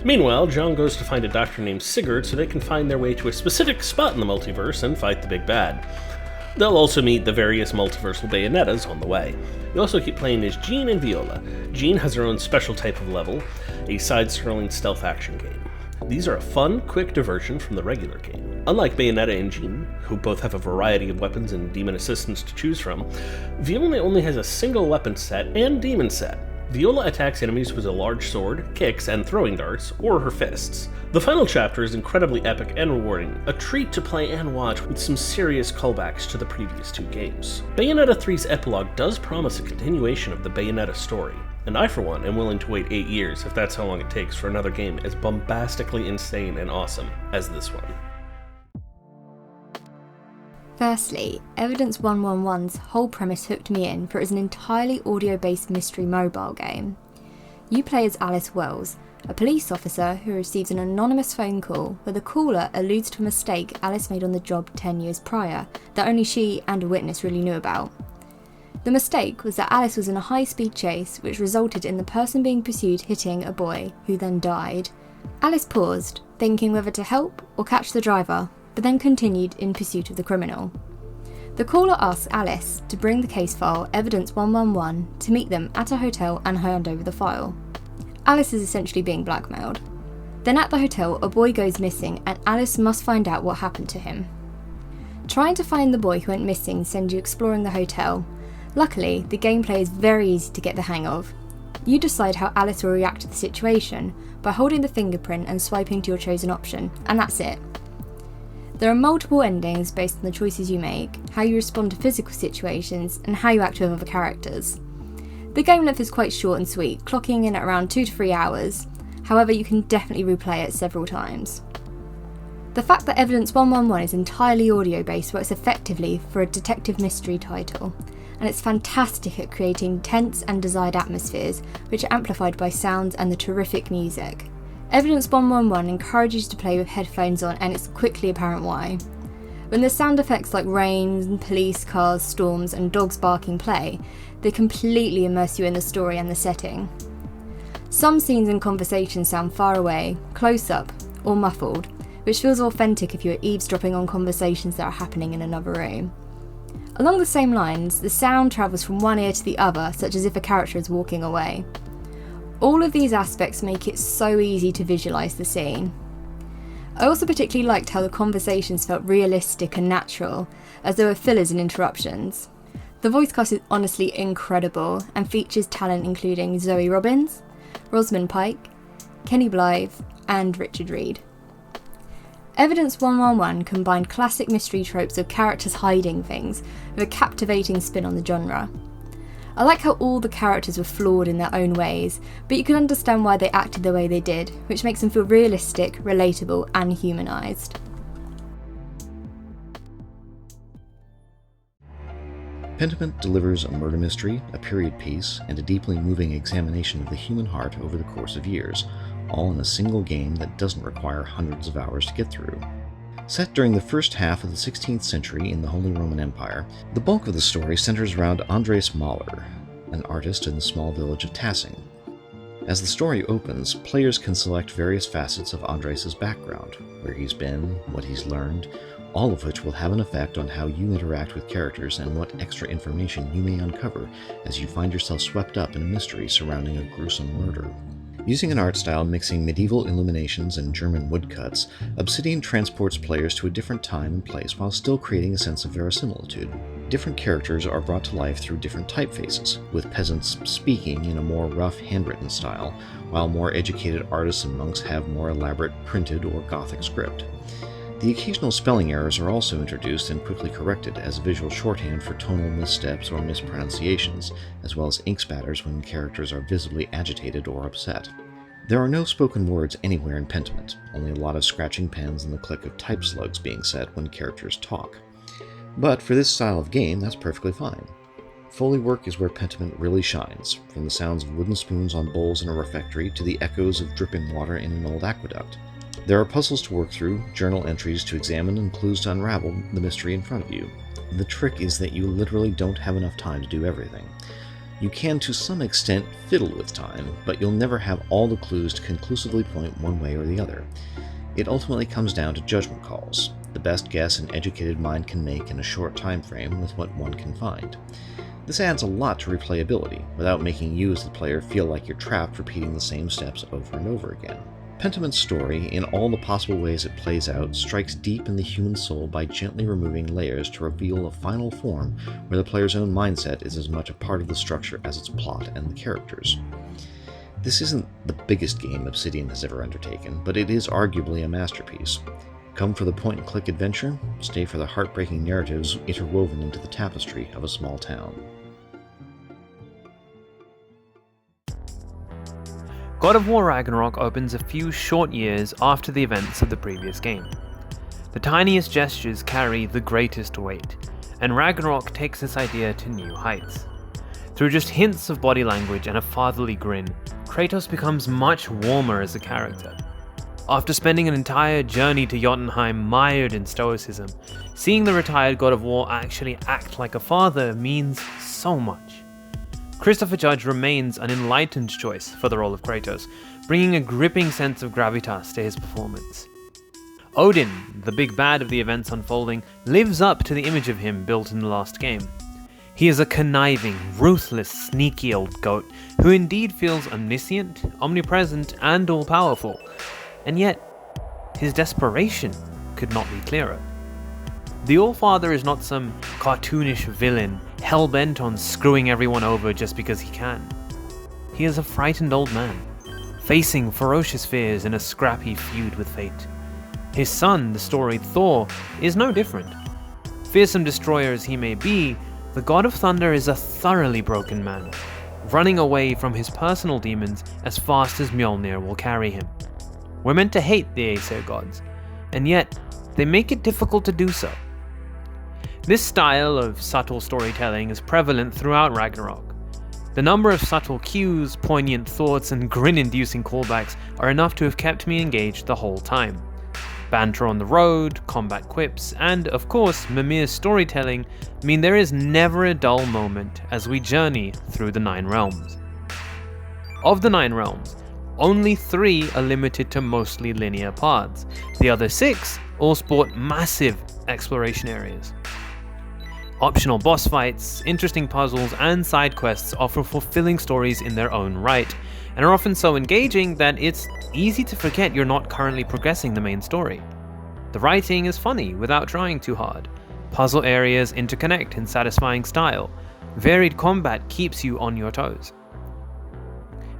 Meanwhile, John goes to find a doctor named Sigurd so they can find their way to a specific spot in the multiverse and fight the big bad. They'll also meet the various multiversal Bayonettas on the way. You also keep playing as Jean and Viola. Jean has her own special type of level, a side-scrolling stealth action game. These are a fun, quick diversion from the regular game. Unlike Bayonetta and Jean, who both have a variety of weapons and demon assistants to choose from, Viola only has a single weapon set and demon set. Viola attacks enemies with a large sword, kicks, and throwing darts, or her fists. The final chapter is incredibly epic and rewarding, a treat to play and watch with some serious callbacks to the previous 2 games. Bayonetta 3's epilogue does promise a continuation of the Bayonetta story. And I, for one, am willing to wait 8 years if that's how long it takes for another game as bombastically insane and awesome as this one. Firstly, Evidence 111's whole premise hooked me in, for it is an entirely audio-based mystery mobile game. You play as Alice Wells, a police officer who receives an anonymous phone call where the caller alludes to a mistake Alice made on the job 10 years prior that only she and a witness really knew about. The mistake was that Alice was in a high-speed chase which resulted in the person being pursued hitting a boy, who then died. Alice paused, thinking whether to help or catch the driver, but then continued in pursuit of the criminal. The caller asks Alice to bring the case file Evidence 111 to meet them at a hotel and hand over the file. Alice is essentially being blackmailed. Then at the hotel, a boy goes missing and Alice must find out what happened to him. Trying to find the boy who went missing sends you exploring the hotel. Luckily, the gameplay is very easy to get the hang of. You decide how Alice will react to the situation by holding the fingerprint and swiping to your chosen option, and that's it. There are multiple endings based on the choices you make, how you respond to physical situations, and how you act with other characters. The game length is quite short and sweet, clocking in at around 2 to 3 hours, however you can definitely replay it several times. The fact that Evidence 111 is entirely audio based works effectively for a detective mystery title, and it's fantastic at creating tense and desired atmospheres, which are amplified by sounds and the terrific music. Evidence 111 encourages you to play with headphones on, and it's quickly apparent why. When the sound effects like rain, police cars, storms and dogs barking play, they completely immerse you in the story and the setting. Some scenes and conversations sound far away, close up, or muffled, which feels authentic if you're eavesdropping on conversations that are happening in another room. Along the same lines, the sound travels from one ear to the other, such as if a character is walking away. All of these aspects make it so easy to visualise the scene. I also particularly liked how the conversations felt realistic and natural, as there were fillers and interruptions. The voice cast is honestly incredible and features talent including Zoe Robbins, Rosamund Pike, Kenny Blythe and Richard Reed. Evidence 111 combined classic mystery tropes of characters hiding things with a captivating spin on the genre. I like how all the characters were flawed in their own ways, but you can understand why they acted the way they did, which makes them feel realistic, relatable and humanised. Pentiment delivers a murder mystery, a period piece, and a deeply moving examination of the human heart over the course of years, all in a single game that doesn't require hundreds of hours to get through. Set during the first half of the 16th century in the Holy Roman Empire, the bulk of the story centers around Andres Mahler, an artist in the small village of Tassing. As the story opens, players can select various facets of Andres' background, where he's been, what he's learned, all of which will have an effect on how you interact with characters and what extra information you may uncover as you find yourself swept up in a mystery surrounding a gruesome murder. Using an art style mixing medieval illuminations and German woodcuts, Obsidian transports players to a different time and place while still creating a sense of verisimilitude. Different characters are brought to life through different typefaces, with peasants speaking in a more rough handwritten style, while more educated artists and monks have more elaborate printed or Gothic script. The occasional spelling errors are also introduced and quickly corrected as visual shorthand for tonal missteps or mispronunciations, as well as ink spatters when characters are visibly agitated or upset. There are no spoken words anywhere in Pentiment, only a lot of scratching pens and the click of type slugs being said when characters talk. But for this style of game, that's perfectly fine. Foley work is where Pentiment really shines, from the sounds of wooden spoons on bowls in a refectory to the echoes of dripping water in an old aqueduct. There are puzzles to work through, journal entries to examine, and clues to unravel the mystery in front of you. The trick is that you literally don't have enough time to do everything. You can, to some extent, fiddle with time, but you'll never have all the clues to conclusively point one way or the other. It ultimately comes down to judgment calls, the best guess an educated mind can make in a short time frame with what one can find. This adds a lot to replayability, without making you as the player feel like you're trapped repeating the same steps over and over again. Pentiment's story, in all the possible ways it plays out, strikes deep in the human soul by gently removing layers to reveal a final form where the player's own mindset is as much a part of the structure as its plot and the characters. This isn't the biggest game Obsidian has ever undertaken, but it is arguably a masterpiece. Come for the point-and-click adventure, stay for the heartbreaking narratives interwoven into the tapestry of a small town. God of War Ragnarok opens a few short years after the events of the previous game. The tiniest gestures carry the greatest weight, and Ragnarok takes this idea to new heights. Through just hints of body language and a fatherly grin, Kratos becomes much warmer as a character. After spending an entire journey to Jotunheim mired in stoicism, seeing the retired God of War actually act like a father means so much. Christopher Judge remains an enlightened choice for the role of Kratos, bringing a gripping sense of gravitas to his performance. Odin, the big bad of the events unfolding, lives up to the image of him built in the last game. He is a conniving, ruthless, sneaky old goat who indeed feels omniscient, omnipresent, and all-powerful, and yet his desperation could not be clearer. The All-Father is not some cartoonish villain hell-bent on screwing everyone over just because he can. He is a frightened old man, facing ferocious fears in a scrappy feud with fate. His son, the storied Thor, is no different. Fearsome destroyer as he may be, the God of Thunder is a thoroughly broken man, running away from his personal demons as fast as Mjolnir will carry him. We're meant to hate the Aesir gods, and yet they make it difficult to do so. This style of subtle storytelling is prevalent throughout Ragnarok. The number of subtle cues, poignant thoughts, and grin-inducing callbacks are enough to have kept me engaged the whole time. Banter on the road, combat quips, and, of course, Mimir's storytelling mean there is never a dull moment as we journey through the 9 realms. Of the 9 realms, only 3 are limited to mostly linear paths. The other 6 all sport massive exploration areas. Optional boss fights, interesting puzzles, and side quests offer fulfilling stories in their own right, and are often so engaging that it's easy to forget you're not currently progressing the main story. The writing is funny without trying too hard. Puzzle areas interconnect in satisfying style. Varied combat keeps you on your toes.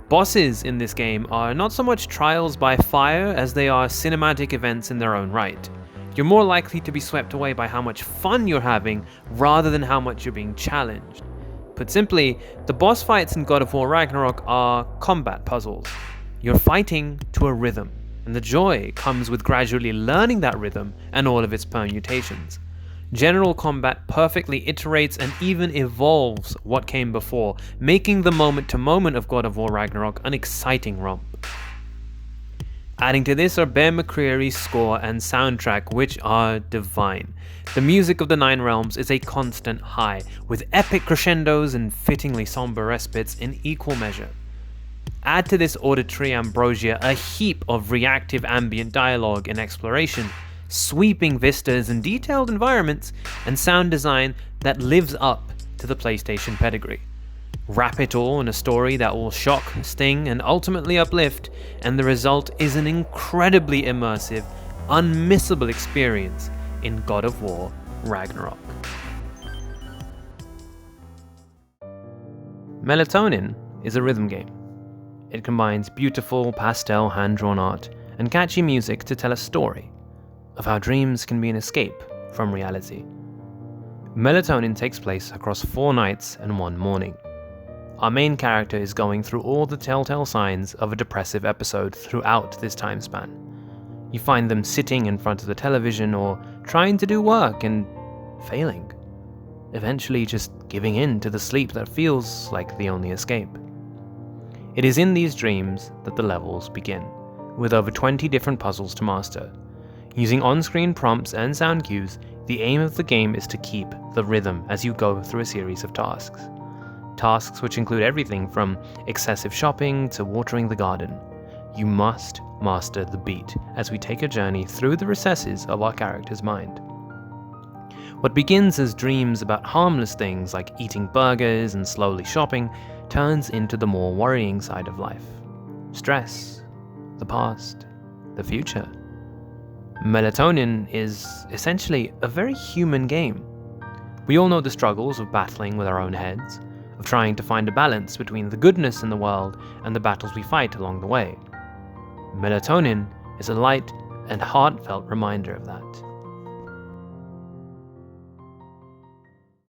Bosses in this game are not so much trials by fire as they are cinematic events in their own right. You're more likely to be swept away by how much fun you're having rather than how much you're being challenged. Put simply, the boss fights in God of War Ragnarok are combat puzzles. You're fighting to a rhythm, and the joy comes with gradually learning that rhythm and all of its permutations. General combat perfectly iterates and even evolves what came before, making the moment-to-moment of God of War Ragnarok an exciting romp. Adding to this are Bear McCreary's score and soundtrack, which are divine. The music of the 9 realms is a constant high, with epic crescendos and fittingly somber respites in equal measure. Add to this auditory ambrosia a heap of reactive ambient dialogue and exploration, sweeping vistas and detailed environments, and sound design that lives up to the PlayStation pedigree. Wrap it all in a story that will shock, sting, and ultimately uplift, and the result is an incredibly immersive, unmissable experience in God of War Ragnarok. Melatonin is a rhythm game. It combines beautiful pastel hand-drawn art and catchy music to tell a story of how dreams can be an escape from reality. Melatonin takes place across 4 nights and 1 morning. Our main character is going through all the telltale signs of a depressive episode throughout this time span. You find them sitting in front of the television or trying to do work and failing, eventually just giving in to the sleep that feels like the only escape. It is in these dreams that the levels begin, with over 20 different puzzles to master. Using on-screen prompts and sound cues, the aim of the game is to keep the rhythm as you go through a series of tasks. Tasks which include everything from excessive shopping to watering the garden. You must master the beat as we take a journey through the recesses of our character's mind. What begins as dreams about harmless things like eating burgers and slowly shopping turns into the more worrying side of life. Stress, the past, the future. Melatonin is essentially a very human game. We all know the struggles of battling with our own heads, of trying to find a balance between the goodness in the world and the battles we fight along the way. Melatonin is a light and heartfelt reminder of that.